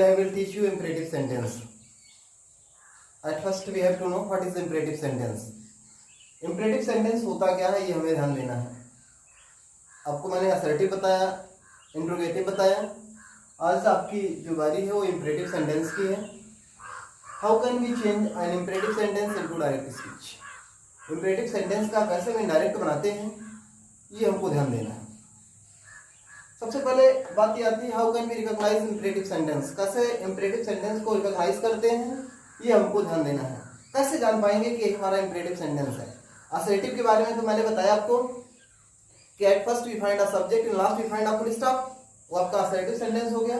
I will teach you imperative sentence. At first we have to know what is imperative sentence. Imperative sentence होता क्या है ये हमें ध्यान देना है. आपको मैंने assertive बताया, interrogative बताया. आज आपकी जो बारी है वो imperative sentence की है. How can we change an imperative sentence into direct speech? Imperative sentence का कैसे हम indirect बनाते हैं ये हमको ध्यान देना है. सबसे पहले बात ये आती है how can we recognize imperative sentence. कैसे इंपरेटिव सेंटेंस को रिकॉग्नाइज करते हैं ये हमको ध्यान देना है. कैसे जान पाएंगे कि हमारा इंपरेटिव सेंटेंस है. असर्टिव के बारे में तो मैंने बताया आपको कि at first we find a subject in last we find a full stop. वो आपका असर्टिव सेंटेंस हो गया.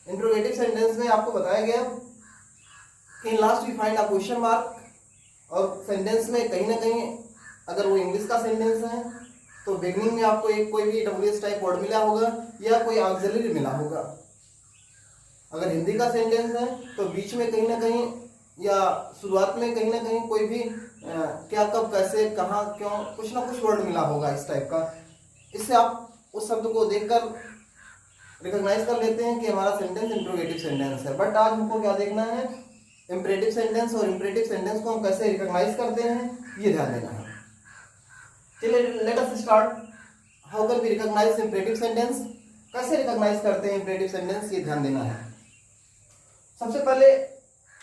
इंट्रोगेटिव सेंटेंस में आपको बताया गया कि in last we find a question mark. और सेंटेंस में कहीं ना कहीं अगर वो इंग्लिश का सेंटेंस है तो बिगनिंग में आपको एक कोई भी डब्ल्यूएस टाइप वर्ड मिला होगा या कोई ऑक्सिलरी मिला होगा. अगर हिंदी का सेंटेंस है तो बीच में कहीं ना कहीं या शुरुआत में कहीं ना कहीं कोई भी क्या कब कैसे कहाँ क्यों कुछ ना कुछ वर्ड मिला होगा इस टाइप का. इससे आप उस शब्द को देखकर रिकॉग्नाइज कर लेते हैं कि हमारा सेंटेंस इंट्रोगेटिव सेंटेंस है. बट आज हमको क्या देखना है, इंपरेटिव सेंटेंस और इंपरेटिव सेंटेंस को हम कैसे रिकॉग्नाइज करते हैं ये ध्यान देना है. चलिए let us start. How can we recognize imperative sentence. कैसे रिकॉग्नाइज करते हैं इंपरेटिव सेंटेंस ये ध्यान देना है. सबसे पहले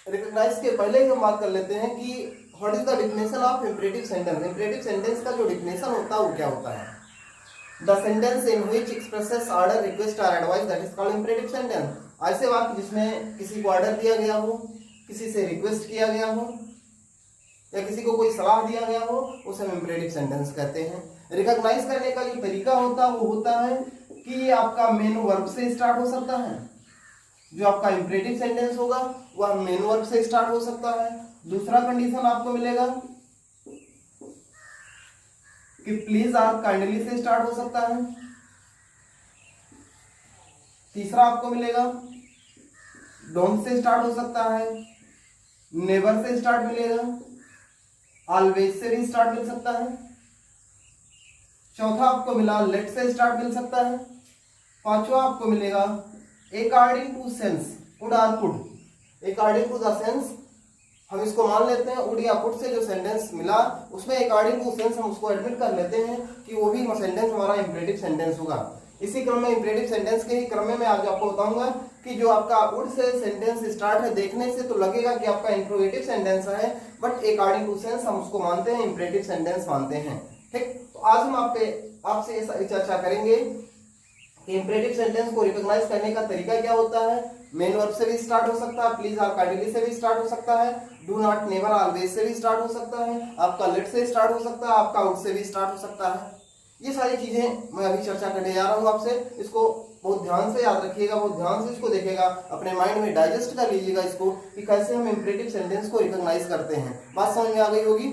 रिकॉग्नाइज के पहले ही हम बात कर लेते हैं कि what is the definition of imperative sentence. Imperative sentence का जो डेफिनेशन होता है वो क्या होता है. The sentence in which expresses order request और advice that is called imperative sentence. ऐसे वाक्य जिसमें किसी को ऑर्डर दिया गया हो, किसी से रिक्वेस्ट किया गया हो या किसी को कोई सलाह दिया गया हो उसे हम इंपरेटिव सेंटेंस कहते हैं. रिकॉग्नाइज करने का जो तरीका होता है वो होता है कि ये आपका मेन वर्ब से स्टार्ट हो सकता है. जो आपका इंपरेटिव सेंटेंस होगा वह मेन वर्ब से स्टार्ट हो सकता है. दूसरा कंडीशन आपको मिलेगा कि प्लीज और काइंडली से स्टार्ट हो सकता है. तीसरा आपको मिलेगा डोंट से स्टार्ट हो सकता है, नेवर से स्टार्ट मिलेगा, ऑलवेज से भी स्टार्ट मिल सकता है. चौथा आपको मिला लेट से स्टार्ट मिल सकता है. पांचवा आपको मिलेगा अकॉर्डिंग टू सेंस, वुड और could. According to the sense हम इसको मान लेते हैं, वुड या कुड से जो सेंटेंस मिला उसमें अकॉर्डिंग टू सेंस हम उसको एडमिट कर लेते हैं कि वो भी सेंटेंस हमारा इंपरेटिव सेंटेंस होगा. इसी क्रम में इंपरेटिव सेंटेंस के ही क्रम में मैं आज आपको बताऊंगा कि जो आपका वुड से सेंटेंस स्टार्ट है देखने से तो लगेगा कि आपका इंट्रोगेटिव सेंटेंस है, बट अकॉर्डिंग टू सेंस हम उसको मानते हैं इंपरेटिव सेंटेंस मानते हैं. ठीक, तो आज हम आपसे ये सारी चर्चा करेंगे कि इंपरेटिव सेंटेंस को रिकॉग्नाइज करने का तरीका क्या होता है. मेन वर्ब से भी स्टार्ट हो सकता है, प्लीज और काइंडली से भी स्टार्ट हो सकता है, do not never always say भी स्टार्ट हो सकता है, आपका लेट से स्टार्ट हो सकता है, आपका वुड से भी स्टार्ट हो सकता है. ये सारी चीजें मैं अभी चर्चा करने जा रहा हूँ आपसे. इसको बहुत ध्यान से याद रखिएगा, बहुत ध्यान से इसको देखेगा, अपने माइंड में डाइजेस्ट कर लीजिएगा इसको कि कैसे हम इंपरेटिव सेंटेंस को रिकॉग्नाइज करते हैं. बात समझ में आ गई होगी.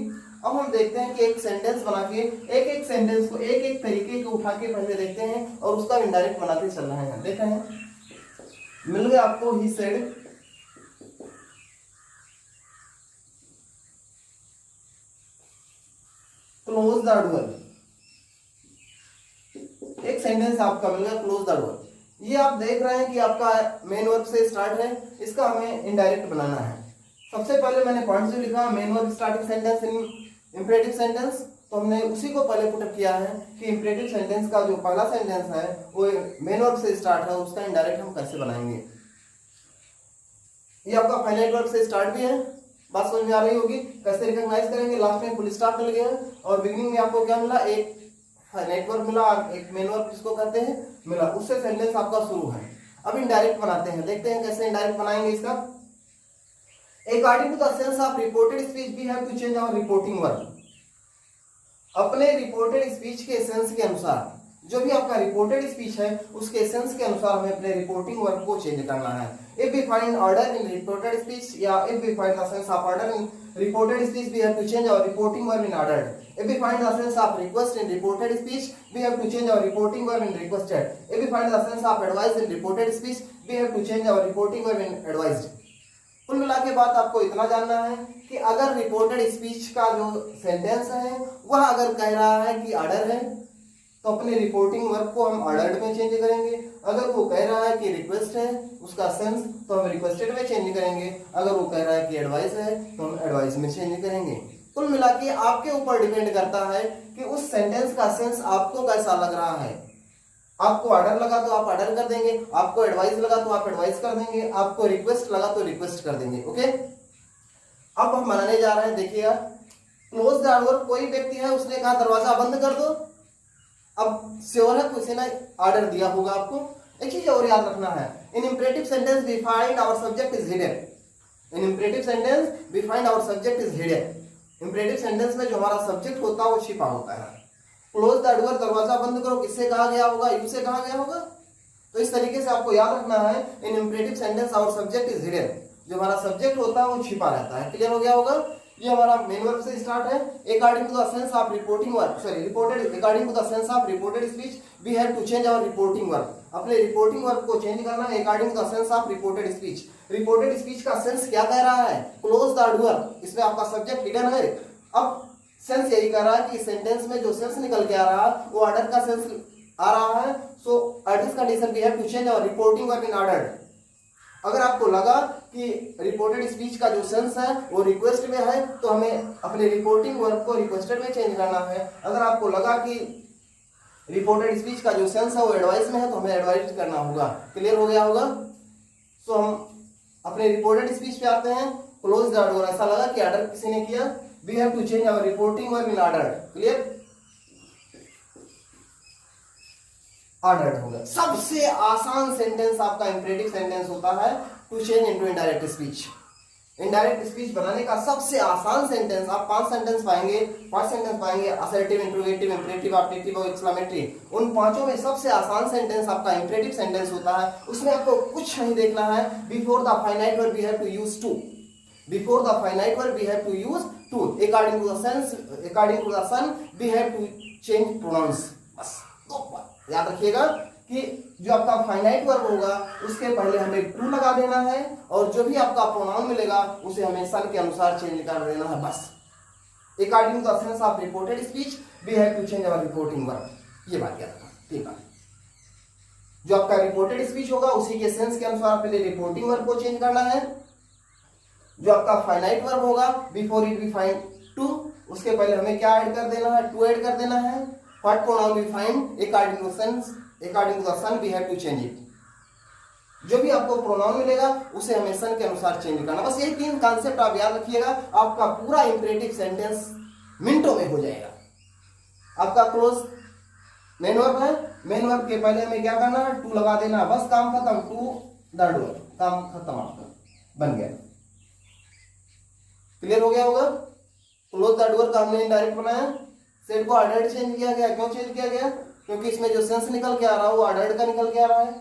अब हम देखते हैं कि एक सेंटेंस बना के एक एक सेंटेंस को एक एक तरीके को उठा के पहले देखते हैं और उसका इनडायरेक्ट बनाते चल रहे हैं. देख रहे हैं मिल गया आपको. He said close the door. एक सेंटेंस आपका मिल गया क्लोज द डोर. ये आप देख रहे हैं कि आपका मेन वर्ब से स्टार्ट है, इसका हमें इनडायरेक्ट बनाना है. सबसे पहले मैंने पॉइंट जो लिखा main verb starting sentence in imperative sentence, तो हमने उसी को पहले पुटअप किया है कि इंपरेटिव सेंटेंस का जो पहला सेंटेंस है वो मेन वर्ब से स्टार्ट है, उसका इनडायरेक्ट हम कैसे बनाएंगे. ये आपका फाइनाइट वर्ब से स्टार्ट भी है. बात समझ में आ रही होगी. कैसे रिकॉग्नाइज करेंगे. लास्ट में फुल स्टॉप मिल गया और बिगिनिंग में आपको क्या मिला, एक फाइनाइट वर्ब मिला और एक मेन वर्ब जिसको कहते हैं मिला, उससे सेंटेंस आपका शुरू है. अब इनडायरेक्ट बनाते हैं, देखते हैं कैसे इनडायरेक्ट बनाएंगे इसका. According to the sense of reported speech we have to change our reporting verb. अपने रिपोर्टेड स्पीच के सेंस के अनुसार, जो भी आपका रिपोर्टेड स्पीच है उसके सेंस के अनुसार हमें अपने रिपोर्टिंग वर्ब को चेंज करना है. If we find order in reported speech या if we find the sense of order in reported speech we have to change our reporting verb in ordered. If we find the sense of request in reported speech, we have to change our reporting verb in requested. If we find the sense of advice in reported speech, we have to change our reporting verb in advised. कुल मिला के बात आपको इतना जानना है कि अगर रिपोर्टेड स्पीच का जो सेंटेंस है वह अगर कह रहा है कि ऑर्डर है तो अपने रिपोर्टिंग वर्ब को हम ऑर्डर्ड में चेंज करेंगे। अगर वो कह रहा है कि रिक्वेस्ट है उसका सेंस, तो हम रिक्वेस्टेड में चेंज करेंगे। अगर वो कह रहा है कि एडवाइस है तो हम एडवाइस में चेंज करेंगे। कुल मिला के आपके ऊपर डिपेंड करता है कि उस सेंटेंस का सेंस आपको कैसा लग रहा है। आपको ऑर्डर लगा तो आप ऑर्डर कर देंगे, आपको एडवाइस लगा तो आप एडवाइस कर देंगे, आपको रिक्वेस्ट लगा तो रिक्वेस्ट कर देंगे। ओके, अब हम बनाने जा रहे हैं। देखिएगा, क्लोज द डोर, कोई व्यक्ति है उसने कहा दरवाजा बंद कर दो। अब श्योर है किसी ने ऑर्डर दिया होगा आपको। एक चीज और याद रखना है, in imperative sentence we find our subject is hidden. In imperative sentence we find our subject is hidden. Imperative sentence में जो हमारा सब्जेक्ट होता है वो छिपा होता है। क्लोज द डोर, दरवाजा बंद करो, किससे कहा गया होगा? यू से कहा गया होगा। तो इस तरीके से आपको याद रखना है, in imperative sentence our subject is hidden. जो हमारा सब्जेक्ट होता है वो छिपा रहता है। क्लियर हो गया होगा? ये हमारा मेन वर्ब से स्टार्ट है। According to the sense of reporting verb, sorry reported, according to the sense of reported speech we have to change our reporting verb. अपने रिपोर्टिंग वर्ब को चेंज करना है according to the sense of reported speech. Reported speech का sense क्या कह रहा है? Close the door. इसमें आपका सब्जेक्ट हिडन है। अब सेंस यही कह रहा है कि सेंटेंस में जो सेंस निकल के आ रहा है वो ऑर्डर का सेंस आ रहा है। So at this condition we have to change our reporting verb in order. अगर आपको लगा कि रिपोर्टेड स्पीच का जो सेंस है वो रिक्वेस्ट में है तो हमें अपने रिपोर्टिंग वर्ब को रिक्वेस्टेड में चेंज करना है। अगर आपको लगा कि रिपोर्टेड स्पीच का जो सेंस है वो एडवाइस में है तो हमें एडवाइस करना होगा। क्लियर हो गया होगा? सो हम अपने रिपोर्टेड स्पीच पे आते हैं। क्लोज द डोर, ऐसा लगा कि ऑर्डर किसी ने किया, we have to change our reporting verb in order. Clear? Ordered होगा। सबसे आसान सेंटेंस आपका इंपरेटिव सेंटेंस होता है to change into indirect speech. Indirect speech बनाने का सबसे आसान सेंटेंस, आप 5 सेंटेंस पाएंगे, 5 सेंटेंस पाएंगे, असर्टिव, इंट्रोगेटिव, इंपरेटिव, ऑब्जेक्टिव और एक्सक्लेमेटरी। उन पांचों में सबसे आसान सेंटेंस आपका इंपरेटिव सेंटेंस होता है। उसमें आपको कुछ नहीं देखना है। Before the finite verb we have to use to. Before the finite verb we have to use to. According to the sense, according to the son, we have to change pronouns. बस दो बात याद रखिएगा कि जो आपका finite verb होगा उसके पहले हमें टू लगा देना है और जो भी आपका प्रोनाउन मिलेगा उसे हमें सन के अनुसार चेंज कर देना है। बस according to the sense of reported speech we have to change our reporting verb। ये बात याद रखना। ठीक है, जो आपका रिपोर्टेड स्पीच होगा उसी के सेंस के अनुसार पहले रिपोर्टिंग वर्ब को चेंज करना है। जो आपका फाइनाइट वर्ब होगा before it we find to, उसके पहले हमें क्या ऐड कर देना है? टू ऐड कर देना है। What pronoun we find according to sense, according to the sun we have to change it. जो भी आपको प्रोनाउन मिलेगा उसे हमें सन के अनुसार चेंज करना। बस ये 3 कॉन्सेप्ट आप याद रखिएगा, आपका पूरा इंपरेटिव सेंटेंस मिनटों में हो जाएगा। आपका क्लोज मेन वर्ब है, मेन वर्ब के पहले हमें क्या करना है? टू लगा देना, बस काम खत्म। टू द डोर, काम खत्म, आपका बन गया। क्लियर हो गया होगा? क्लोज द डोर का हमने इनडायरेक्ट बनाया, सेट को ऑर्डर्ड चेंज किया गया। क्यों चेंज किया गया? क्योंकि इसमें जो सेंस निकल के आ रहा है वो ऑर्डर्ड का निकल के आ रहा है,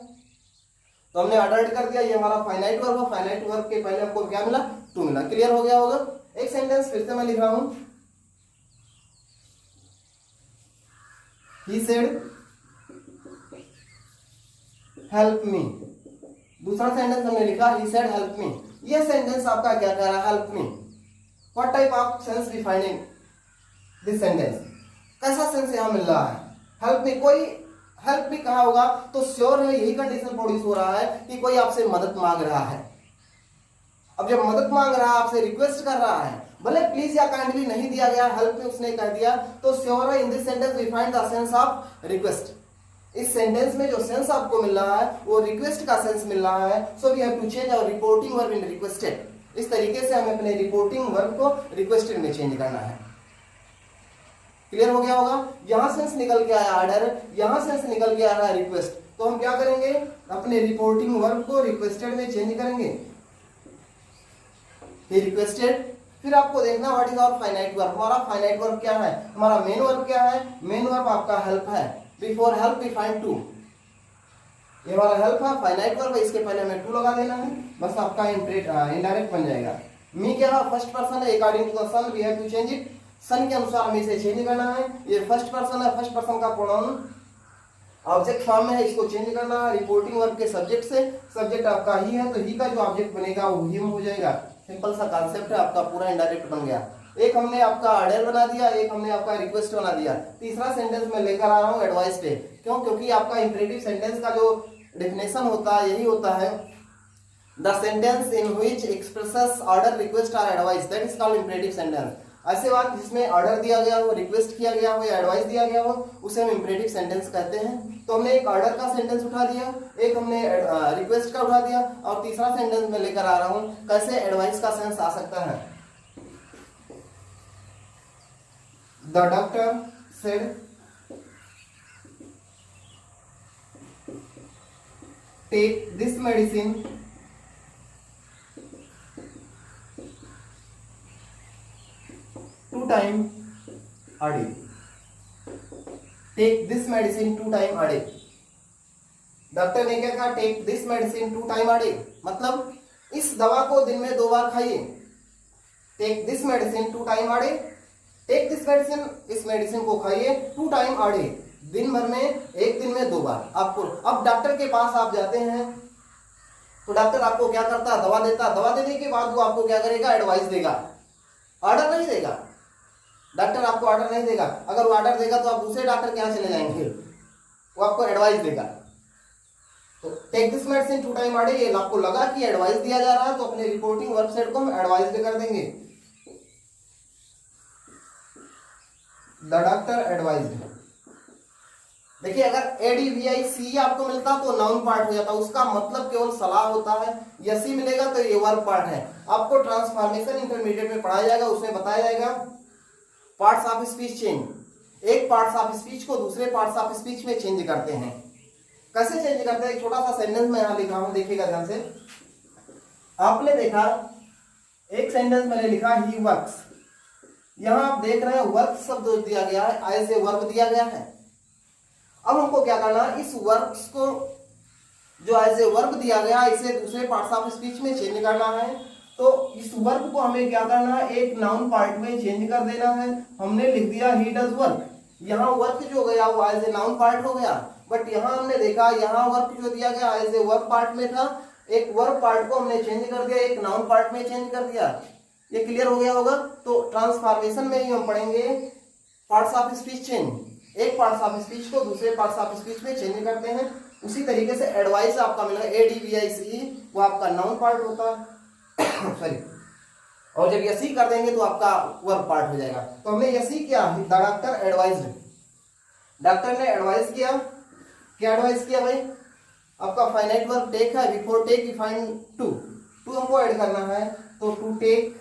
तो हमने ऑर्डर्ड कर दिया। ये हमारा फाइनाइट वर्ब है, फाइनाइट वर्ब के पहले आपको क्या मिला? टू मिला। क्लियर हो गया होगा? एक सेंटेंस फिर से मैं लिख रहा हूं, ही सेड हेल्प मी। दूसरा सेंटेंस हमने लिखा ही सेड हेल्प मी। ये सेंटेंस आपका क्या कह रहा है? Help me. What type of sense defining this sentence? कैसा सेंस यहां मिल रहा है? हेल्प मी, कोई हेल्प मी कहा होगा तो श्योर है यही कंडीशन प्रोड्यूस हो रहा है कि कोई आपसे मदद मांग रहा है। अब जब मदद मांग रहा है, आपसे रिक्वेस्ट कर रहा है, भले प्लीज या काइंडली नहीं दिया गया, हेल्प मी उसने कह दिया, तो श्योर है in this sentence we find the sense of request. इस सेंटेंस में जो सेंस आपको मिल रहा है वो रिक्वेस्ट का सेंस मिल रहा है। So we have to change our reporting verb in requested. इस तरीके से हमें अपने रिपोर्टिंग वर्ब को रिक्वेस्टेड में चेंज करना है। क्लियर हो गया होगा? यहां सेंस निकल के आया ऑर्डर, यहां सेंस निकल के आ रहा है रिक्वेस्ट, तो हम क्या करेंगे? अपने रिपोर्टिंग वर्ब को रिक्वेस्टेड में चेंज करेंगे। ये रिक्वेस्टेड, फिर आपको देखना what is our finite verb. हमारा फाइनाइट वर्ब क्या है? हमारा मेन वर्ब क्या है? मेन वर्ब आपका हेल्प है। Before help we find to. ये हमारा हेल्प है, फाइनाइट वर्ब है, इसके पहले हमें टू लगा देना है, बस आपका इनडायरेक्ट बन जाएगा। मी क्या है? फर्स्ट पर्सन है, according to the sun we have to change it. Son के अनुसार हमें इसे चेंज करना है। ये फर्स्ट पर्सन है, फर्स्ट पर्सन का प्रोनाउन ऑब्जेक्ट फॉर्म में है, इसको चेंज करना है रिपोर्टिंग वर्ब के सब्जेक्ट से। सब्जेक्ट आपका ही है तो ही का जो ऑब्जेक्ट बनेगा वो हिम हो जाएगा। सिंपल सा कॉन्सेप्ट है, आपका पूरा इनडायरेक्ट बन गया। एक हमने आपका ऑर्डर बना दिया, एक हमने आपका रिक्वेस्ट बना दिया। तीसरा सेंटेंस मैं लेकर आ रहा हूँ एडवाइस पे। क्यों? क्योंकि आपका इंपरेटिव सेंटेंस का जो डेफिनेशन होता है यही होता है, the sentence in which expresses order, request और advice, that is called imperative sentence. ऐसे बात जिसमें ऑर्डर दिया गया हो, रिक्वेस्ट किया गया हो या एडवाइस दिया गया हो, उसे हम इंपरेटिव सेंटेंस कहते हैं। तो हमने एक ऑर्डर का सेंटेंस उठा दिया, एक हमने रिक्वेस्ट का उठा दिया, और तीसरा सेंटेंस में लेकर आ रहा हूं कैसे एडवाइस का सेंस आ सकता है। The doctor said take this medicine two time a day. Take this medicine two time a day. Doctor ने क्या कहा? Take this medicine two time a day, मतलब इस दवा को दिन में 2 बार खाइए। Take this medicine two time a day. Take this medicine, इस मेडिसिन को खाइए टू टाइम a day, दिन भर में, एक दिन में 2 बार आपको। अब डॉक्टर के पास आप जाते हैं तो डॉक्टर आपको क्या करता है? दवा देता। दवा देने के बाद वो आपको क्या करेगा? एडवाइस देगा, ऑर्डर नहीं देगा। डॉक्टर आपको ऑर्डर नहीं देगा। अगर वो ऑर्डर देगा तो आप दूसरे डॉक्टर के यहाँ चले जाएंगे, वो आपको एडवाइस देगा। तो take this medicine two time a day, ये आपको लगा कि एडवाइस दिया जा रहा है तो अपने रिपोर्टिंग वर्ब सेट को हम एडवाइस कर देंगे। The doctor advised. देखिए अगर ADVIC आपको मिलता तो नाउन पार्ट हो जाता, उसका मतलब केवल सलाह होता है। यसी मिलेगा तो ये वर्ब पार्ट है। आपको ट्रांसफॉर्मेशन इंटरमीडिएट में पढ़ाया जाएगा, उसमें बताया जाएगा पार्ट्स ऑफ स्पीच चेंज। एक पार्ट्स ऑफ स्पीच को दूसरे पार्ट्स ऑफ स्पीच में चेंज करते हैं। कैसे चेंज करते हैं? एक छोटा सा सेंटेंस में यहां लिखा हूं, देखिएगा ध्यान से। आपने देखा एक सेंटेंस मैंने लिखा ही वर्क्स। यहां आप देख रहे हैं वर्क शब्द दिया गया है, एज ए वर्ब दिया गया है। अब हमको क्या करना है? इस वर्क्स को जो एज ए वर्ब दिया गया है इसे दूसरे पार्ट्स ऑफ स्पीच में चेंज करना है। तो इस वर्ब को हमें क्या करना है? एक नाउन पार्ट में चेंज कर देना है। हमने लिख दिया ही डज वर्क। यहाँ वर्क जो गया वो एज ए नाउन पार्ट हो गया, बट यहाँ हमने देखा यहाँ वर्क जो दिया गया एज ए वर्ब पार्ट में था, एक वर्ब पार्ट को हमने चेंज कर दिया, एक नाउन पार्ट में चेंज कर दिया। ये क्लियर हो गया होगा। तो ट्रांसफॉर्मेशन में ही हम पढ़ेंगे पार्ट्स ऑफ स्पीच चेंज। एक पार्ट्स ऑफ स्पीच को दूसरे पार्ट्स ऑफ स्पीच में चेंज करते हैं। उसी तरीके से एडवाइस आपका मिलेगा ADVIC, वो आपका नाउन पार्ट होता है सॉरी, और जब यसी कर देंगे तो आपका वर्ब पार्ट हो जाएगा। तो हमने यसी किया, द डॉक्टर एडवाइज्ड। डॉक्टर ने एडवाइस किया। क्या एडवाइस किया भाई? आपका फाइनाइट वर्ब टेक है, before take we find to हमको ऐड करना है, तो टू टेक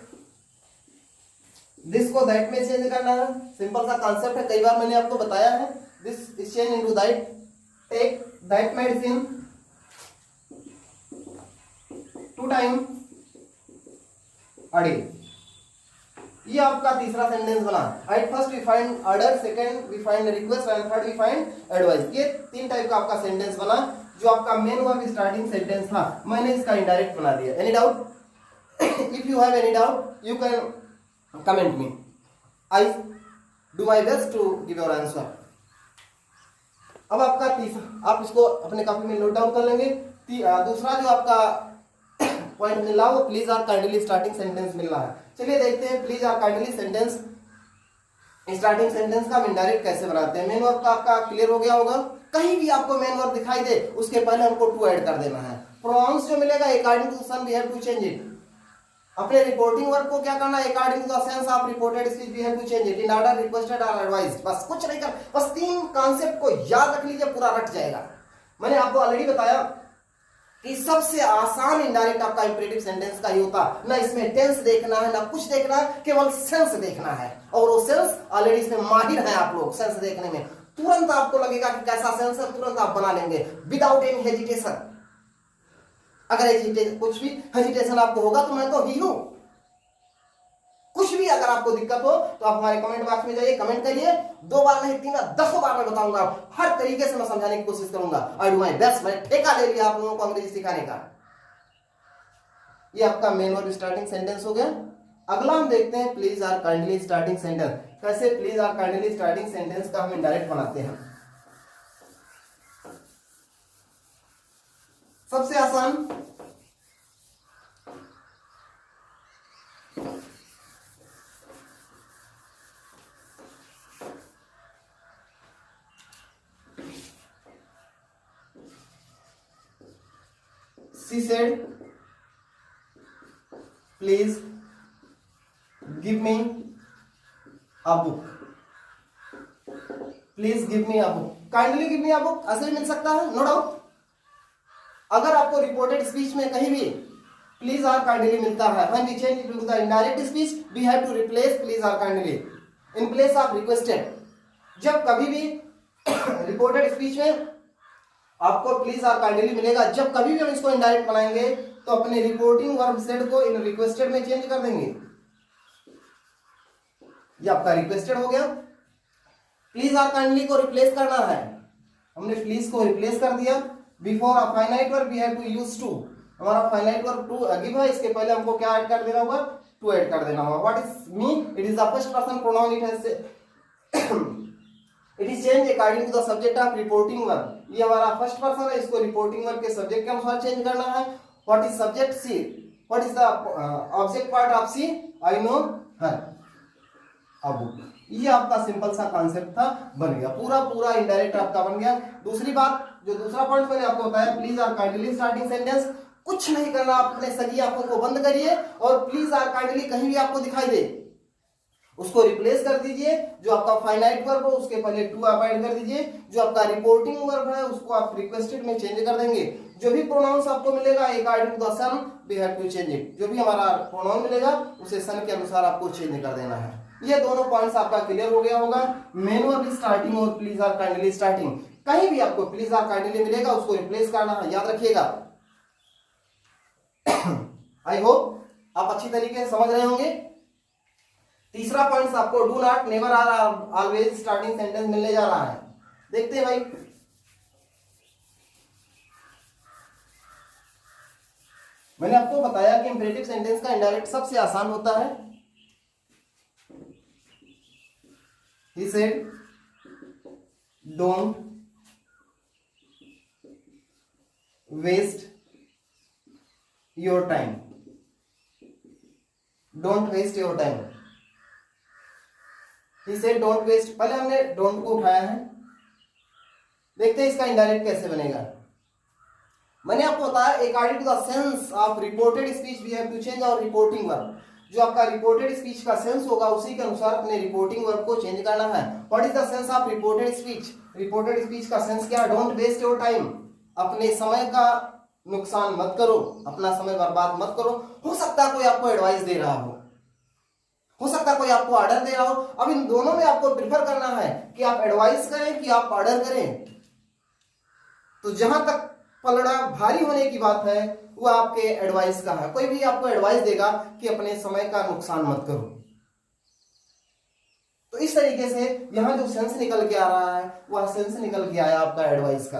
दिस को दैट में चेंज करना है। सिंपल सा कॉन्सेप्ट है, कई बार मैंने आपको बताया है। This is change into that, take that medicine two time a day। ये आपका तीसरा सेंटेंस बना। At first we find order, second we find request and third we find advice. ये 3 टाइप का आपका सेंटेंस बना। जो आपका मेन वर्ब स्टार्टिंग सेंटेंस था मैंने इसका इनडायरेक्ट बना दिया। Any doubt? If you have any doubt you can comment me, I do my best to give your answer. अब आपका तीसरा, आप इसको अपने कॉपी में नोट डाउन कर लेंगे। दूसरा जो आपका पॉइंट मिल रहा है वो please or kindly starting sentence मिल रहा है। चलिए देखते हैं please or kindly sentence starting sentence का हम इनडायरेक्ट कैसे बनाते हैं। मेन वर्ब का आपका क्लियर हो गया होगा। कहीं भी आपको मेन वर्ब दिखाई दे उसके पहले हमको टू ऐड कर देना है। प्रोनाउंस जो मिलेगा according to SON we have to change it. अपने रिपोर्टिंग वर्ब को क्या करना है? According to the sense of reported speech we have to change it in order, requested और एडवाइज्ड। बस कुछ नहीं कर, बस 3 कॉन्सेप्ट को याद रख लीजिए, पूरा रट जाएगा। मैंने आपको ऑलरेडी बताया कि सबसे आसान इनडायरेक्ट आपका इंपरेटिव सेंटेंस का ही होता, ना इसमें टेंस देखना है ना कुछ देखना है, केवल सेंस देखना है। और वो सेंस ऑलरेडी इसमें माहिर है आप लोग। सेंस देखने में तुरंत आपको लगेगा कि कैसा सेंस है, तुरंत आप बना लेंगे विदाउट एनी हेजिटेशन। अगर कुछ भी हेजिटेशन आपको होगा तो मैं तो ही हूं। कुछ भी अगर आपको दिक्कत हो तो आप हमारे कमेंट बॉक्स में जाइए, कमेंट करिए। 2 बार नहीं 3 10 बार मैं बताऊंगा, हर तरीके से मैं समझाने की कोशिश करूंगा। I do my best. मैंने ठेका ले लिया आप लोगों को अंग्रेजी सिखाने का। ये आपका मेन वर्ब स्टार्टिंग सेंटेंस हो गया। अगला हम देखते हैं please or kindly starting sentence. कैसे please or kindly starting sentence का हम इनडायरेक्ट बनाते हैं। सबसे आसान she said please give me a book, please give me a book, kindly give me a book ऐसे भी मिल सकता है, नो डाउट। अगर आपको रिपोर्टेड स्पीच में कहीं भी प्लीज और काइंडली मिलता है, when we change it to the indirect speech we have to replace please or kindly in place of requested। जब कभी भी रिपोर्टेड स्पीच में आपको प्लीज और काइंडली मिलेगा, जब कभी भी हम इसको इनडायरेक्ट बनाएंगे तो अपने रिपोर्टिंग वर्ब सेड को इन रिक्वेस्टेड में चेंज कर देंगे। ये आपका रिक्वेस्टेड हो गया। प्लीज और काइंडली को रिप्लेस करना है, हमने प्लीज को रिप्लेस कर दिया। Before a finite verb we have to use to, हमारा फाइनाइट वर्ब टू गिव है, इसके पहले हमको क्या ऐड कर देना होगा, टू ऐड कर देना होगा। What is me, it is the first person pronoun, it is change according to the subject of reporting verb. ये हमारा फर्स्ट पर्सन है, इसको रिपोर्टिंग वर्ब के सब्जेक्ट के अनुसार चेंज करना है। What is subject, see, what is the object part of see, I know her a book. ये आपका सिंपल सा कॉन्सेप्ट था, बन गया पूरा पूरा इनडायरेक्ट आपका बन गया। दूसरी बात, जो दूसरा पॉइंट मैंने आपको बताया, प्लीज और काइंडली स्टार्टिंग सेंटेंस, कुछ नहीं करना, आप अपने सगी आंखों को बंद करिए और प्लीज और काइंडली कहीं भी आपको दिखाई दे उसको रिप्लेस कर दीजिए। जो आपका फाइनाइट वर्ब हो उसके पहले टू आप ऐड कर दीजिए। जो आपका रिपोर्टिंग वर्ब है उसको आप रिक्वेस्टेड में चेंज कर देंगे। जो भी प्रोनाउंस आपको मिलेगा according to the sun we have to change it. जो भी हमारा प्रोनाउन मिलेगा उसे सन के अनुसार आपको चेंज कर देना है। ये दोनों पॉइंट्स आपका क्लियर हो गया होगा। मेन वर्ब स्टार्टिंग और प्लीज और काइंडली स्टार्टिंग, कहीं भी आपको प्लीज और काइंडली मिलेगा उसको रिप्लेस करना है, याद रखिएगा। आई होप आप अच्छी तरीके से समझ रहे होंगे। तीसरा पॉइंट आपको do not, never or, always starting sentence मिलने जा रहा है। देखते हैं भाई, मैंने आपको बताया कि इंपेरेटिव सेंटेंस का इनडायरेक्ट सबसे आसान होता है। He said, don't waste your time. Don't waste your time. He said, don't waste, पहले हमने don't को उठाया है। देखते हैं इसका इनडायरेक्ट कैसे बनेगा। मैंने आपको बताया according to the sense of reported speech we have to change our reporting verb. जो आपका रिपोर्टेड स्पीच का सेंस होगा उसी के अनुसार अपने रिपोर्टिंग वर्ब को चेंज करना है। What is the sense of reported speech, reported speech का सेंस क्या है, डोंट वेस्ट योर टाइम, अपने समय का नुकसान मत करो, अपना समय बर्बाद मत करो। हो सकता है कोई आपको एडवाइस दे रहा हो सकता है कोई आपको ऑर्डर दे रहा हो। अब इन दोनों में आपको प्रिफर करना है कि आप एडवाइस करें कि आप ऑर्डर करें। तो जहां तक पलड़ा भारी होने की बात है वो आपके एडवाइस का है। कोई भी आपको एडवाइस देगा कि अपने समय का नुकसान मत करो। तो इस तरीके से यहां जो सेंस निकल के आ रहा है वह सेंस निकल के आया आपका एडवाइस का।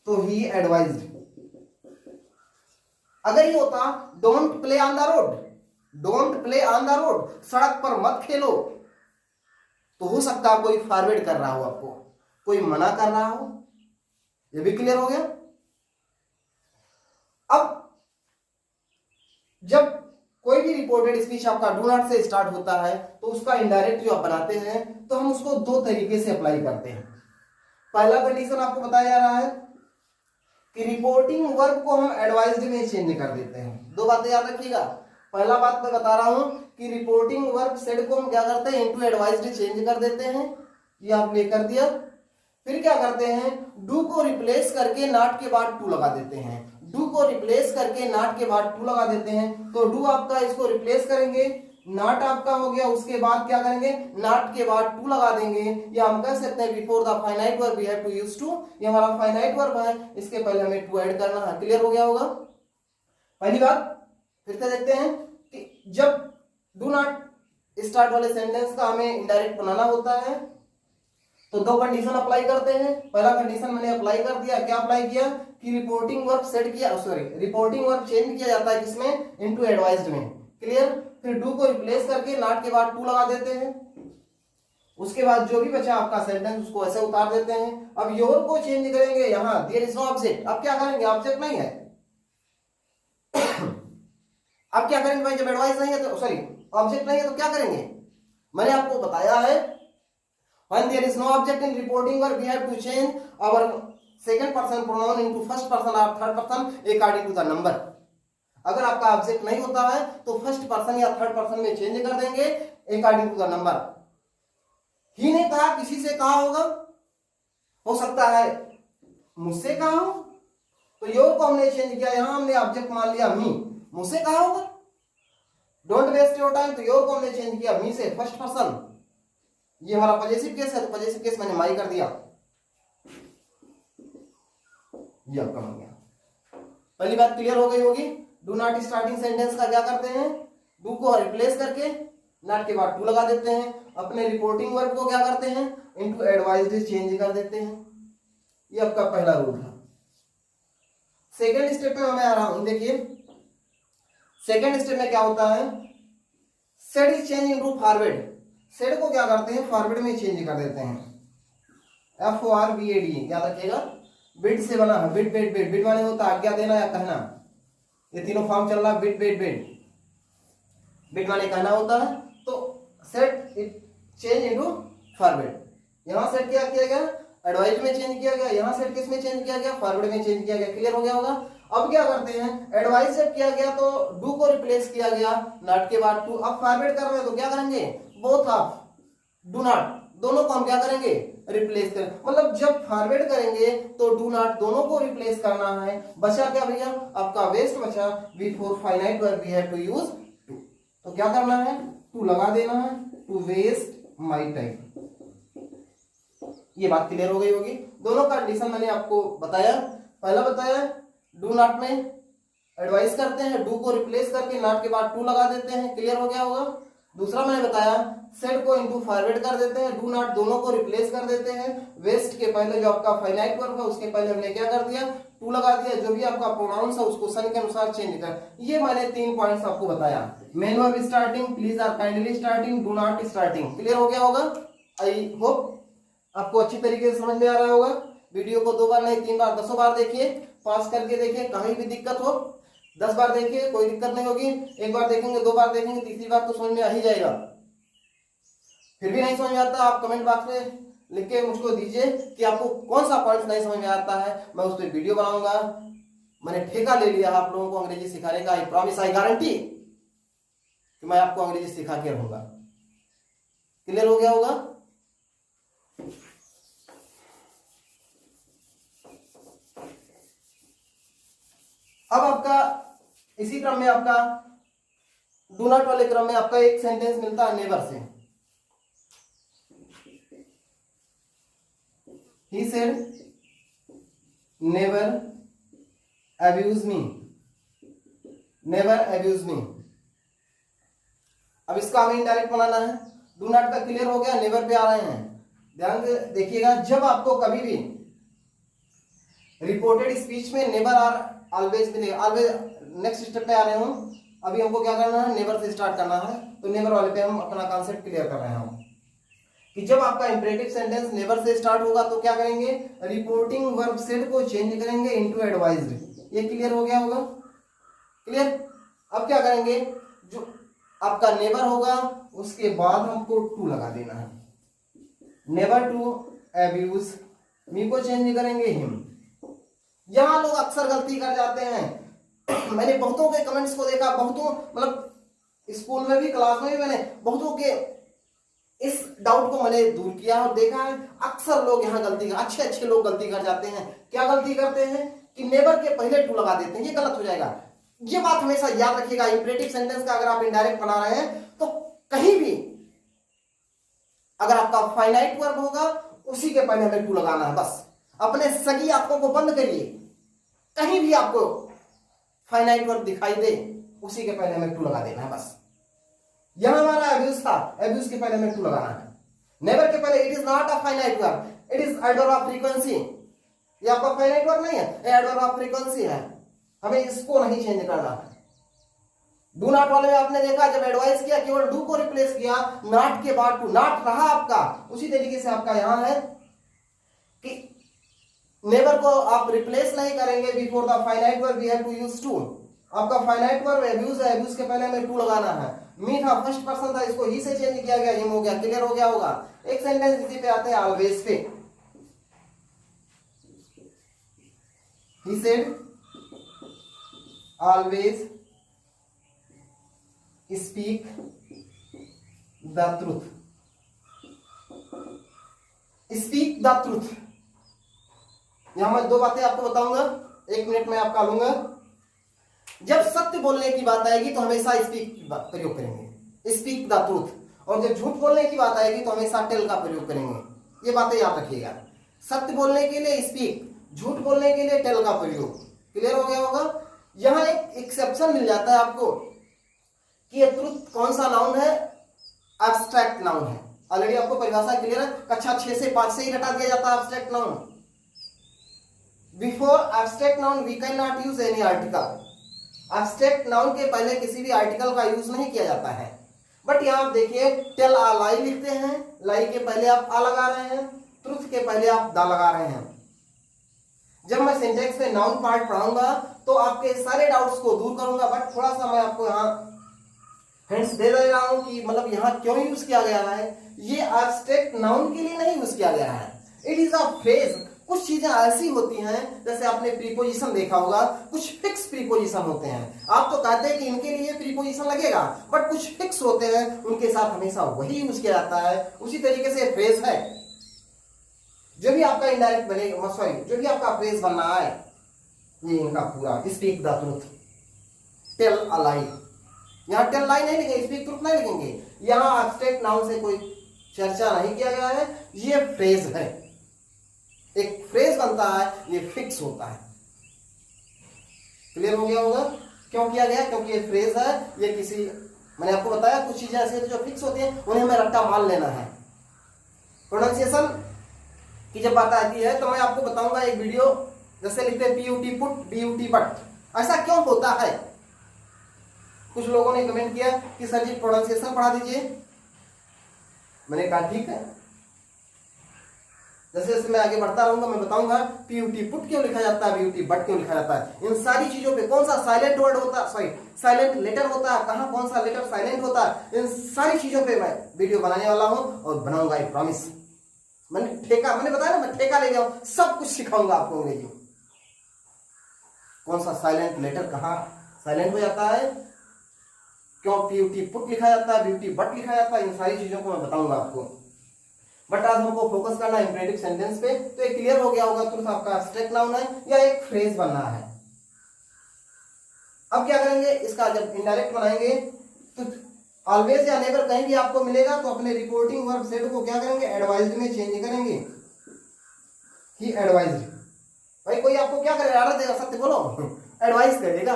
तो ही एडवाइज्ड। अगर ये होता don't play on the road, don't play on the road, सड़क पर मत खेलो, तो हो सकता है कोई फॉरवर्ड कर रहा हो आपको, कोई मना कर रहा हो। ये भी क्लियर हो गया। अब जब कोई भी रिपोर्टेड स्पीच आपका डू नॉट से स्टार्ट होता है तो उसका इनडायरेक्ट जो आप बनाते हैं तो हम उसको दो तरीके से अप्लाई करते हैं। पहला कंडीशन आपको बताया जा रहा है कि रिपोर्टिंग वर्ब को हम एडवाइज्ड में चेंज कर देते हैं। दो बातें याद रखिएगा। पहला बात मैं बता रहा हूं कि रिपोर्टिंग वर्ब सेड को हम क्या करते हैं, इनटू एडवाइज्ड चेंज कर देते हैं। ये आपने कर दिया। फिर क्या करते हैं, डू को रिप्लेस करके नॉट के बाद टू लगा देते हैं। डू को रिप्लेस करके नॉट के बाद टू लगा देते हैं। तो डू आपका इसको रिप्लेस करेंगे, नॉट आपका हो गया, उसके बाद क्या करेंगे, नॉट के बाद टू लगा देंगे। या हम कह सकते हैं before the finite verb we have to use to. ये हमारा फाइनाइट वर्ब है, इसके पहले हमें टू ऐड करना है। क्लियर हो गया होगा। पहली बात फिर से देखते हैं कि जब डू नॉट स्टार्ट वाले सेंटेंस का हमें इनडायरेक्ट बनाना होता है तो दो कंडीशन अप्लाई करते हैं। पहला कंडीशन मैंने अप्लाई कर दिया। क्या अप्लाई किया कि रिपोर्टिंग वर्ब सेट किया, सॉरी रिपोर्टिंग वर्ब चेंज किया जाता है किसमें, इनटू एडवाइज्ड में। क्लियर। फिर डू को रिप्लेस करके नॉट के बाद टू लगा देते हैं। उसके बाद जो भी बचा आपका सेंटेंस उसको ऐसे उतार देते हैं। अब योर को चेंज करेंगे, यहां देयर इज नो ऑब्जेक्ट। अब क्या करेंगे, ऑब्जेक्ट नहीं है। अब क्या करेंगे भाई, जब एडवाइस नहीं है तो सॉरी ऑब्जेक्ट नहीं है तो क्या करेंगे, मैंने आपको बताया है when there is no object in reporting verb we have to change our second person pronoun into first person और third person according to the number. अगर आपका ऑब्जेक्ट नहीं होता है तो फर्स्ट पर्सन या थर्ड पर्सन में चेंज कर देंगे according to the number. He ने कहा, किसी से कहा होगा, हो सकता है मुझसे कहा हो, तो योर को हमने चेंज किया, यहां हमने ऑब्जेक्ट मान लिया मी, मुझसे कहा होगा। डोंट वेस्ट योर टाइम, तो योर को हमने चेंज किया मी से फर्स्ट पर्सन। ये हमारा पॉजिटिव केस है, तो पॉजिटिव केस मैंने माई कर दिया, ये आपका बन गया। पहली बात क्लियर हो गई होगी। डू नॉट स्टार्टिंग सेंटेंस का क्या करते हैं, डू को रिप्लेस करके नॉट के बाद टू लगा देते हैं। अपने रिपोर्टिंग वर्ब को क्या करते हैं, इनटू एडवाइज्ड चेंज कर देते हैं। ये आपका पहला रूल था। सेकेंड स्टेप में मैं आ रहा हूं, देखिए सेकेंड स्टेप में क्या होता है, said is change into forward. Said को क्या करते हैं, फॉरवर्ड में चेंज कर देते हैं। FORWARD याद रखिएगा, बिड से बना है, बिड बेड बेड। बिड माने होता है आज्ञा देना या कहना, ये तीनों फॉर्म चल रहा है, बिड बेड बेड। बिड माने कहना होता है, तो set it change into forward. यहां सेट क्या किया गया, एडवाइज में चेंज किया गया, यहां सेट किस में चेंज किया गया, फॉरवर्ड में चेंज किया गया। क्लियर हो गया होगा। अब क्या करते हैं, एडवाइज सेट किया गया तो डू को रिप्लेस किया गया नॉट के बाद टू। अब फॉरवर्ड कर रहे हैं तो क्या करेंगे, बोथ ऑफ डू नॉट, दोनों को हम क्या करेंगे, रिप्लेस करें। मतलब जब फॉरवर्ड करेंगे तो डू नॉट दोनों को रिप्लेस करना है। बचा क्या भैया, आपका वेस्ट बचा, before finite verb we have to use to. तो क्या करना है, टू लगा देना है, टू वेस्ट माई टाइम। ये बात क्लियर हो गई होगी। दोनों कंडीशन मैंने आपको बताया। पहला बताया डू नॉट में एडवाइस करते हैं, डू को रिप्लेस करके नॉट के बाद टू लगा देते हैं। क्लियर हो गया होगा। दूसरा मैंने बताया सेड को इनटू फॉरवर्ड कर देते हैं, डू नॉट दोनों को रिप्लेस कर देते हैं। वेस्ट के पहले जो आपका फाइनाइट वर्ब है उसके पहले हमने क्या कर दिया, टू लगा दिया। जो भी आपका प्रोनाउंस है उसको सन के अनुसार चेंज कर। ये मैंने 3 पॉइंट्स आपको बताया। Main verb starting, please or kindly starting, do not starting. Clear हो गया होगा। आई होप आपको अच्छी तरीके से समझ में आ रहा होगा। वीडियो को 2 बार नहीं 3 बार 10 बार देखिए, पास करके देखिए, कहीं भी दिक्कत हो 10 बार देखिए, कोई दिक्कत नहीं होगी। 1 बार देखेंगे, 2 बार देखेंगे, तीसरी बार तो समझ में आ ही जाएगा। फिर भी नहीं समझ में आता, आप कमेंट बॉक्स में लिख के मुझको दीजिए कि आपको कौन सा पॉइंट नहीं समझ में आता है। मैं उस पर वीडियो बनाऊंगा। मैंने ठेका ले लिया आप लोगों को अंग्रेजी सिखाने का। आई प्रॉमिस, आई गारंटी कि मैं आपको अंग्रेजी सिखा के रहूंगा। क्लियर हो गया होगा। अब आपका इसी क्रम में आपका डू नॉट वाले क्रम में आपका एक सेंटेंस मिलता है never say. He said never abuse me, never abuse me। अब इसका हमें इनडायरेक्ट बनाना है। डू नॉट का क्लियर हो गया, नेवर पे आ रहे हैं। ध्यान से देखिएगा, जब आपको कभी भी रिपोर्टेड स्पीच में नेवर आर ऑलवेज भी, ऑलवेज नेक्स्ट स्टेप पे आ रहे हो। अभी हमको क्या करना है, नेवर से स्टार्ट करना है। तो नेवर वाले पे हम अपना कॉन्सेप्ट क्लियर कर रहे हैं कि जब आपका imperative sentence never say start होगा तो क्या करेंगे, रिपोर्टिंग वर्ब सेड को चेंज करेंगे इनटू एडवाइज्ड। ये क्लियर हो गया होगा। क्लियर। अब क्या करेंगे, जो आपका नेवर होगा उसके बाद हमको टू लगा देना है। नेवर टू अब्यूज मी को चेंज करेंगे हिम। यहां लोग अक्सर गलती कर जाते हैं। मैंने बहुतों के कमेंट्स को देखा, बहुतों मतलब स्कूल में भी क्लास में भी मैंने बहुतों के इस डाउट को मैंने दूर किया और देखा है अक्सर लोग यहाँ गलती कर, अच्छे लोग गलती कर जाते हैं। क्या गलती करते हैं कि नेवर के पहले टू लगा देते हैं। ये गलत हो जाएगा। ये बात हमेशा याद रखिएगा। इंपरेटिव सेंटेंस का अगर आप इनडायरेक्ट बना रहे हैं तो कहीं भी अगर आपका फाइनाइट वर्ब होगा उसी के पहले हमें टू लगाना है। बस अपने सगी आंखों को बंद करिए, कहीं भी आपको फाइनाइट वर्ब दिखाई दे उसी के पहले हमें टू लगा देना है। बस यहां हमारा अब्यूज था, अब्यूज के पहले हमें टू लगाना है। नेवर के पहले it is not a finite verb, it is adverb of frequency. ये आपका फाइनाइट वर्ब नहीं है, ये एडवर्ब ऑफ फ्रीक्वेंसी है। हमें इसको नहीं चेंज करना है। डू नॉट वाले में आपने देखा जब एडवाइस किया केवल डू को रिप्लेस किया, नॉट के बाद टू, नॉट रहा आपका। उसी तरीके से आपका यहां है कि नेवर को आप रिप्लेस नहीं करेंगे before the finite verb we have to use to. आपका फाइनाइट वर्ब अब्यूज है, अब्यूज के पहले हमें टू लगाना है। मी था फर्स्ट पर्सन था, इसको ही से चेंज किया गया, हिम हो गया। क्लियर हो गया होगा। एक सेंटेंस इसी पे आते हैं ऑलवेज पे। he said always speak the truth. Speak the truth. यहां मैं दो बातें आपको बताऊंगा, 1 मिनट में आपका लूंगा। जब सत्य बोलने की बात आएगी तो हमेशा स्पीक का प्रयोग करेंगे, स्पीक द ट्रूथ, और जब झूठ बोलने की बात आएगी तो हमेशा टेल का प्रयोग करेंगे। ये बातें याद रखिएगा। सत्य बोलने के लिए स्पीक, झूठ बोलने के लिए टेल का प्रयोग। क्लियर हो गया होगा। यहां एक एक्सेप्शन मिल जाता है आपको कि ये ट्रूथ कौन सा नाउन है, एब्स्ट्रैक्ट नाउन है। ऑलरेडी आपको परिभाषा क्लियर है, कक्षा 6 से 5 से ही रटा दिया जाता है abstract noun. Before abstract noun we can not use any article. Abstract noun के पहले किसी भी आर्टिकल का यूज नहीं किया जाता है। बट यहां आप देखिए, टेल आ लाई लिखते हैं, लाई के पहले आप आ लगा रहे हैं, ट्रूथ के पहले आप दा लगा रहे हैं। जब मैं सिंटेक्स में नाउन पार्ट पढ़ाऊंगा तो आपके सारे डाउट्स को दूर करूंगा। बट थोड़ा सा मैं आपको यहाँ हिंट्स दे रहा हूं कि मतलब यहाँ क्यों यूज किया गया है। ये एब्स्ट्रैक्ट नाउन के लिए नहीं यूज किया गया है, इट इज अ फ्रेज। कुछ चीजें ऐसी होती हैं, जैसे आपने प्रीपोजिशन देखा होगा, कुछ फिक्स प्रीपोजिशन होते हैं। आप तो कहते हैं कि इनके लिए प्रीपोजिशन लगेगा, बट कुछ फिक्स होते हैं, उनके साथ हमेशा वही यूज किया जाता है। उसी तरीके से फ्रेज है, जो भी आपका इनडायरेक्ट बनेगा, सॉरी, जो भी आपका फ्रेज बनना है, ये इनका पूरा speak the truth, tell a lie. यहाँ टेल लाई नहीं लिखेंगे, स्पीक ट्रूथ नहीं लिखेंगे। यहाँ एब्स्ट्रैक्ट नाउन से कोई चर्चा नहीं किया गया है, ये फ्रेज है। एक फ्रेज बनता है, ये फिक्स होता है। क्लियर हो गया होगा क्यों किया गया, क्योंकि ये फ्रेज है। ये किसी, मैंने आपको बताया कुछ चीजें ऐसी जो फिक्स होती हैं, उन्हें हमें रट्टा मान लेना है। प्रोनाउंसिएशन की जब बात आती है तो मैं आपको बताऊंगा एक वीडियो, जैसे लिखते हैं PUT पुट, BUT बट, ऐसा क्यों होता है। कुछ लोगों ने कमेंट किया कि सर जी प्रोनाउंसिएशन पढ़ा दीजिए। मैंने कहा ठीक है, जैसे जैसे मैं आगे बढ़ता रहूंगा मैं बताऊंगा PUT पुट क्यों लिखा जाता है, BUT बट क्यों लिखा जाता है। इन सारी चीजों पे कौन सा साइलेंट वर्ड होता है, सॉरी साइलेंट लेटर होता है, कहां कौन सा लेटर साइलेंट होता है, इन सारी चीजों पे मैं वीडियो बनाने वाला हूं और बनाऊंगा, आई प्रॉमिस। मैंने बताया ना, मैं ठेका ले गया हूं, सब कुछ सिखाऊंगा आपको अंग्रेजी में। कौन सा साइलेंट लेटर कहां साइलेंट हो जाता है, क्यों PUT पुट लिखा जाता है, BUT बट लिखा जाता है, इन सारी चीजों को मैं बताऊंगा आपको। बट आज हमको फोकस करना है इंपरेटिव सेंटेंस पे। तो ये क्लियर हो गया होगा, ट्रूथ आपका एब्स्ट्रैक्ट नाउन है या एक फ्रेज बनना है। अब क्या करेंगे, इसका जब इनडायरेक्ट बनाएंगे तो ऑलवेज या नेवर कहीं भी आपको मिलेगा तो अपने रिपोर्टिंग वर्ब सेट को क्या करेंगे, एडवाइज्ड में चेंज करेंगे। ही एडवाइज्ड, भाई कोई आपको क्या करेगा, ऑर्डर देगा सत्य बोलो, एडवाइस करेगा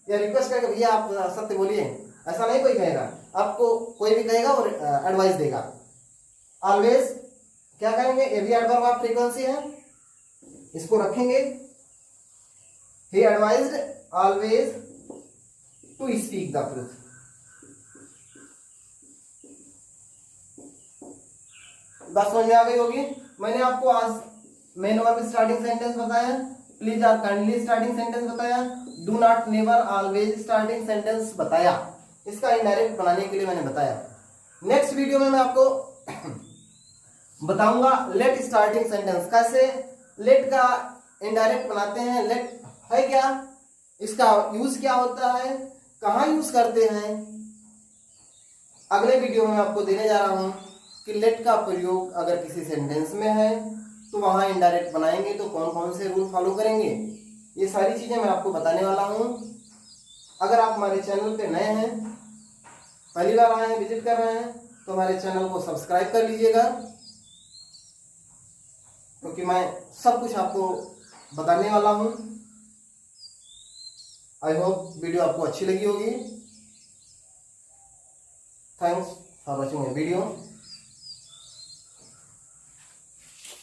या रिक्वेस्ट करेगा भैया आप सत्य बोलिए, ऐसा नहीं कोई कहेगा। आपको कोई भी कहेगा और एडवाइस देगा। ऑलवेज क्या करेंगे, ये भी एडवर्ब ऑफ फ्रीक्वेंसी है, इसको रखेंगे। He advised always to speak the truth. बात समझ में आ गई होगी। मैंने आपको आज मेन वर्ब स्टार्टिंग सेंटेंस बताया, प्लीज और काइंडली स्टार्टिंग सेंटेंस बताया, do not, never, always starting sentence बताया। इसका इनडायरेक्ट बनाने के लिए मैंने बताया। नेक्स्ट वीडियो में मैं आपको बताऊंगा लेट स्टार्टिंग सेंटेंस, कैसे लेट का इनडायरेक्ट बनाते हैं, लेट है क्या, इसका यूज क्या होता है, कहां यूज करते हैं। अगले वीडियो में मैं आपको देने जा रहा हूं कि लेट का प्रयोग अगर किसी सेंटेंस में है तो वहां इनडायरेक्ट बनाएंगे तो कौन कौन से रूल फॉलो करेंगे। ये सारी चीजें मैं आपको बताने वाला हूं। अगर आप हमारे चैनल पे नए हैं, पहली बार आए हैं, विजिट कर रहे हैं, तो हमारे चैनल को सब्सक्राइब कर लीजिएगा, क्योंकि मैं सब कुछ आपको बताने वाला हूं। आई होप वीडियो आपको अच्छी लगी होगी। Thanks for watching my video.